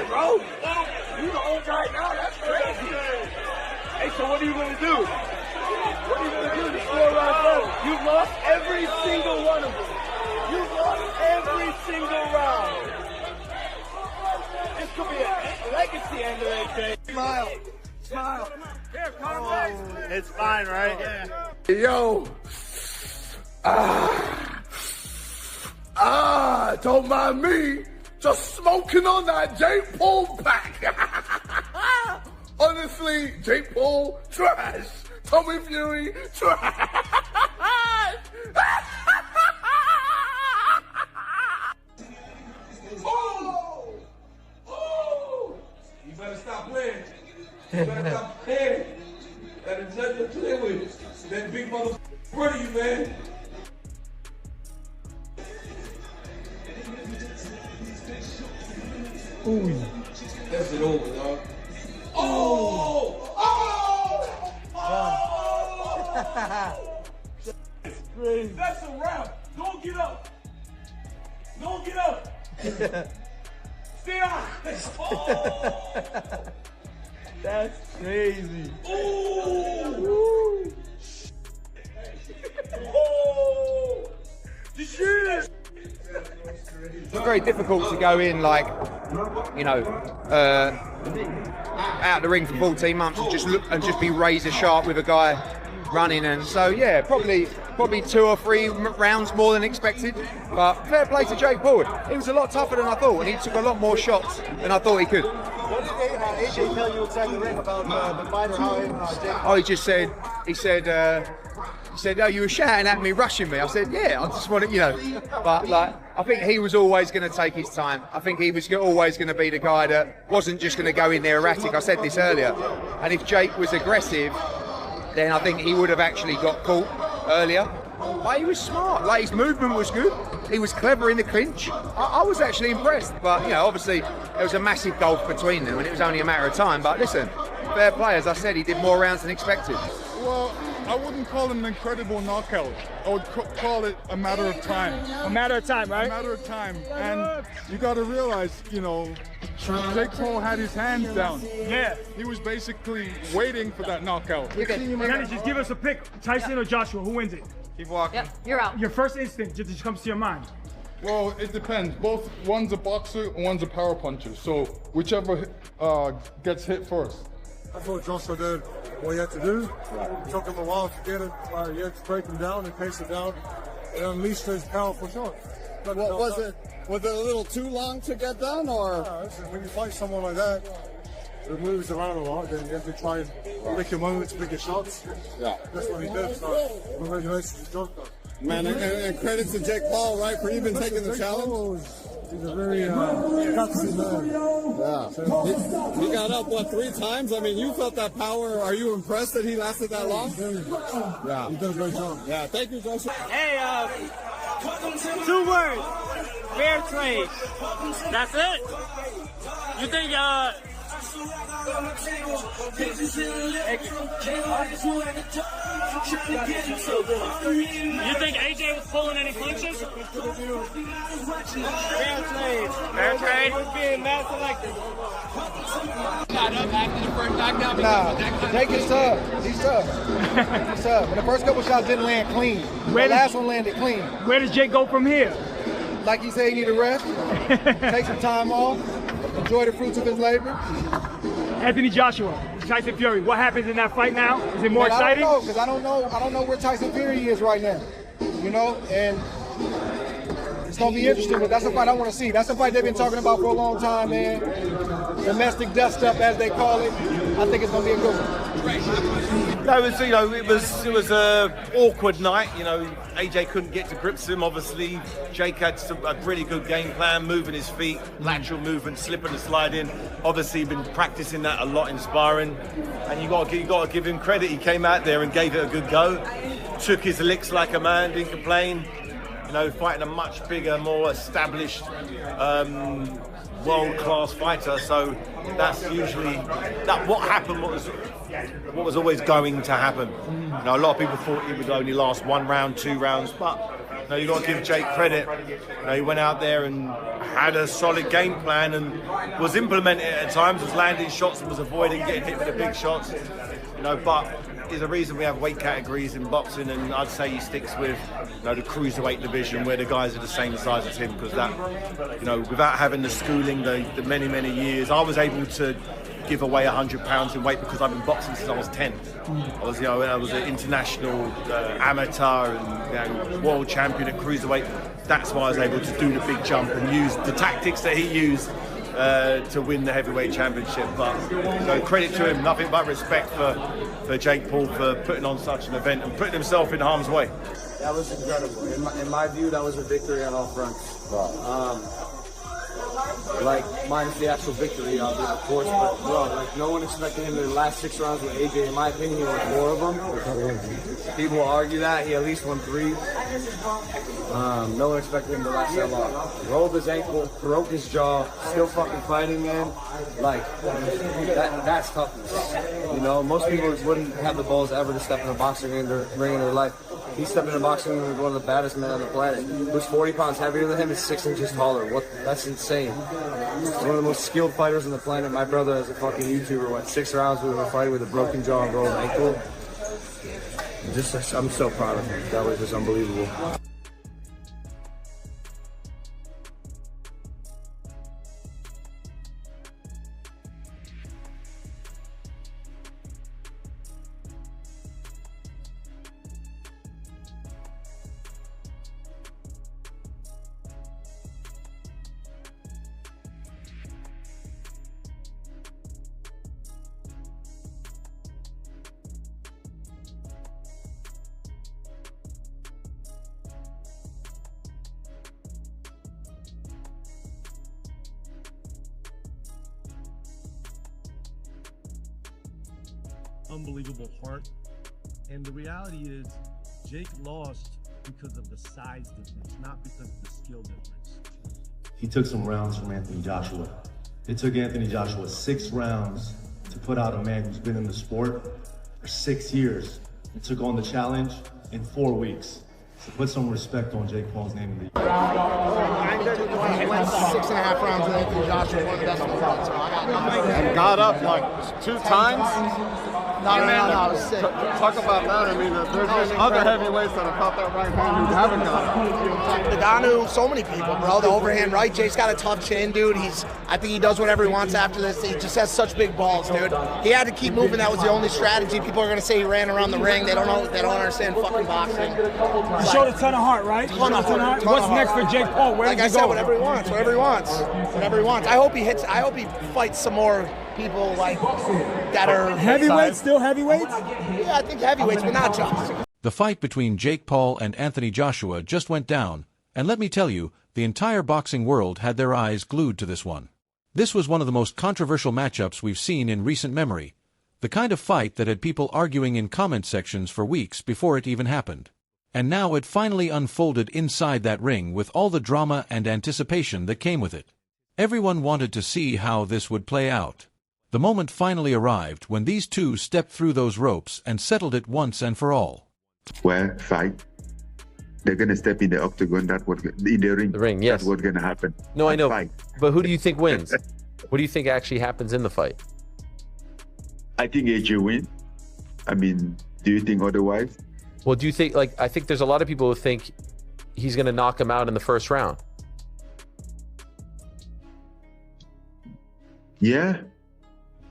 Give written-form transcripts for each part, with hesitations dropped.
guy, bro. You the old guy now. That's crazy. Hey, so what are you gonna do? What are you gonna do? The 4 rounds left. You've lost every single one of them. You've lost every single round. This could be a legacy end of AJ. Smile. Here, come back. It's fine, right? Yeah. Yo. Don't mind me. Just smoking on that Jake Paul pack. Honestly, Jake Paul, trash. Tommy Fury, trash. Oh! You better stop playing. You better stop playing. That is nothing to play with. That big motherfucker in front of you, man. Ooh. That's it over, dog. Oh! That's a wrap. Don't get up. Don't get up. Stay out. Oh! That's crazy. Ooh! Oh! Shit! It's very difficult to go in like, you know, out of the ring for 14 months and just look and just be razor sharp with a guy running. And so yeah, probably 2 or 3 rounds more than expected. But fair play to Jake Paul. It was a lot tougher than I thought, and he took a lot more shots than I thought he could. What did AJ tell you inside the ring about the fighter? Oh, he said, oh, you were shouting at me, rushing me. I said, yeah, I just wanted, you know. But like, I think he was always going to take his time. I think he was always going to be the guy that wasn't just going to go in there erratic. I said this earlier. And if Jake was aggressive, then I think he would have actually got caught earlier. But he was smart. Like, his movement was good. He was clever in the clinch. I was actually impressed. But, you know, obviously, there was a massive gulf between them, and it was only a matter of time. But listen, fair play. As I said, he did more rounds than expected. Well, I wouldn't call it an incredible knockout. I would call it a matter of time. A matter of time, right? A matter of time. And you got to realize, you know, Jake Paul had his hands down. Yeah. He was basically waiting for that knockout. Dennis, just give us a pick. Tyson or Joshua, who wins it? Keep walking. Yep, you're out. Your first instinct just comes to your mind. Well, it depends. One's a boxer and one's a power puncher. So whichever gets hit first. I thought Joshua did what he had to do. It took him a while to get it. He had to break him down and pace it down and unleash his powerful shots. Was it a little too long to get done, or? When you fight someone like that, who moves around a lot, then you have to try and pick your moments, pick your shots. Yeah. That's what he did. So congratulations to Joshua. Man, and credit to Jake Paul, right, for even taking the challenge. He's a very gutsy man. Yeah. He got up, 3 times? I mean, you felt that power. Are you impressed that he lasted that long? Yeah. He did a great job. Yeah, thank you, Joshua. Hey, 2 words. Fair trade. That's it? You think, you think AJ was pulling any punches? Fair trade. Fair trade? We're being mad selective. Got up after the first knockdown. Nah, Jake is tough. He's tough. He's tough. And the first couple shots didn't land clean. The last one landed clean. Where does Jake go from here? Like he said, he need a rest. Take some time off. Enjoy the fruits of his labor. Anthony Joshua, Tyson Fury. What happens in that fight now? Is it more exciting? I don't know, because I don't know where Tyson Fury is right now. You know, and it's gonna be interesting. But that's a fight I want to see. That's a fight they've been talking about for a long time, man. Domestic dust up, as they call it. I think it's gonna be a good one. No, it was a awkward night. You know, AJ couldn't get to grips with him. Obviously, Jake had a really good game plan, moving his feet, lateral movement, slipping and sliding. Obviously, been practicing that a lot in sparring, and you got to give him credit. He came out there and gave it a good go, took his licks like a man, didn't complain. You know, fighting a much bigger, more established, world-class fighter. So that's usually what happened. What was always going to happen. You know, a lot of people thought it would only last 1 round, 2 rounds, but know, you got to give Jake credit. You know, he went out there and had a solid game plan and was implementing it at times, was landing shots and was avoiding getting hit with the big shots. You know, but there's a reason we have weight categories in boxing, and I'd say he sticks with, you know, the cruiserweight division where the guys are the same size as him, because that, you know, without having the schooling, the many years, I was able to give away 100 pounds in weight because I've been boxing since I was 10. I was, you know, I was an international amateur and, you know, world champion at cruiserweight. That's why I was able to do the big jump and use the tactics that he used to win the heavyweight championship. But so credit to him, nothing but respect for Jake Paul for putting on such an event and putting himself in harm's way. That was incredible. In my view, that was a victory on all fronts. Like, minus the actual victory, of course, but bro, like, no one expected him in the last 6 rounds with AJ. In my opinion, he won 4 of them. People will argue that he at least won 3. No one expected him to last that long. Rolled his ankle, broke his jaw, still fucking fighting, man. Like, that's toughness. You know, most people wouldn't have the balls ever to step in a boxing ring in their life. He stepped in a boxing ring with one of the baddest men on the planet. Who's 40 pounds heavier than him is 6 inches taller. That's insane. One of the most skilled fighters on the planet. My brother, as a fucking YouTuber, went 6 rounds with him fighting with a broken jaw and rolled ankle. I'm so proud of him. That was just unbelievable. Unbelievable heart, and the reality is Jake lost because of the size difference, not because of the skill difference. He took some rounds from Anthony Joshua. It took Anthony Joshua 6 rounds to put out a man who's been in the sport for 6 years and took on the challenge in 4 weeks. So put some respect on Jake Paul's name in the He went 6.5 rounds with Anthony Joshua, one of the best in the world. So I got nothing. And got up like 2 times. No, it was sick. Talk about that. I mean, there's been other heavyweights that have fought that right hand who haven't got up. Nagano, so many people, bro. The overhand right. Jake's got a tough chin, dude. I think he does whatever he wants after this. He just has such big balls, dude. He had to keep moving. That was the only strategy. People are gonna say he ran around the ring. They don't know. They don't understand fucking boxing. He showed a ton of heart, right? Ton of heart. What's next for Jake Paul? Where like does I he go? said, whatever he wants. Whatever he wants. Whatever he wants. I hope he hits. I hope he fights some more people like that are heavyweights. Still heavyweights? Yeah, I think heavyweights, but not just. The fight between Jake Paul and Anthony Joshua just went down, and let me tell you, the entire boxing world had their eyes glued to this one. This was one of the most controversial matchups we've seen in recent memory, the kind of fight that had people arguing in comment sections for weeks before it even happened. And now it finally unfolded inside that ring with all the drama and anticipation that came with it. Everyone wanted to see how this would play out. The moment finally arrived when these two stepped through those ropes and settled it once and for all. Well, fight. They're going to step in the octagon. That's what in the ring. The ring, yes. That's what's going to happen. No, I know. Fight. But who do you think wins? What do you think actually happens in the fight? I think AJ wins. I mean, do you think otherwise? Well, do you think, like, I think there's a lot of people who think he's going to knock him out in the first round. Yeah.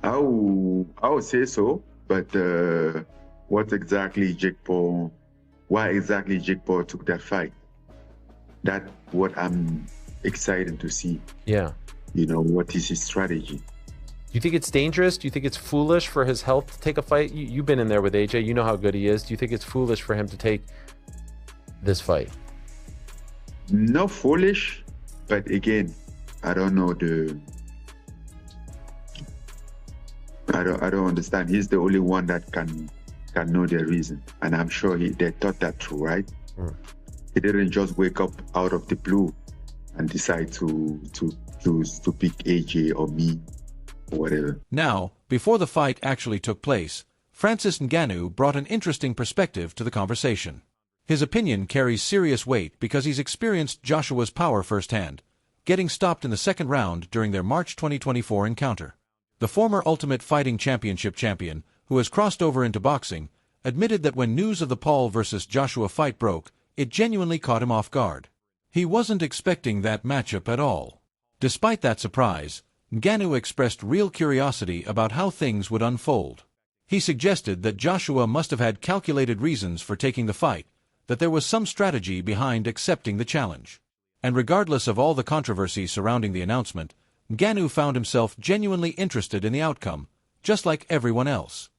I would say so, but what exactly Jake Paul? Why exactly Jake Paul took that fight? That's what I'm excited to see. Yeah. You know, what is his strategy? Do you think it's dangerous? Do you think it's foolish for his health to take a fight? You've been in there with AJ. You know how good he is. Do you think it's foolish for him to take this fight? Not foolish, but again, I don't know the. I don't understand. He's the only one that can know the reason, and I'm sure they thought that through, right? He didn't just wake up out of the blue and decide to choose to pick AJ or me or whatever. Now, before the fight actually took place, Francis Ngannou brought an interesting perspective to the conversation. His opinion carries serious weight because he's experienced Joshua's power firsthand, getting stopped in the second round during their March 2024 encounter. The former Ultimate Fighting Championship champion, who has crossed over into boxing, admitted that when news of the Paul vs. Joshua fight broke, it genuinely caught him off guard. He wasn't expecting that matchup at all. Despite that surprise, Ngannou expressed real curiosity about how things would unfold. He suggested that Joshua must have had calculated reasons for taking the fight, that there was some strategy behind accepting the challenge. And regardless of all the controversy surrounding the announcement, Ngannou found himself genuinely interested in the outcome, just like everyone else.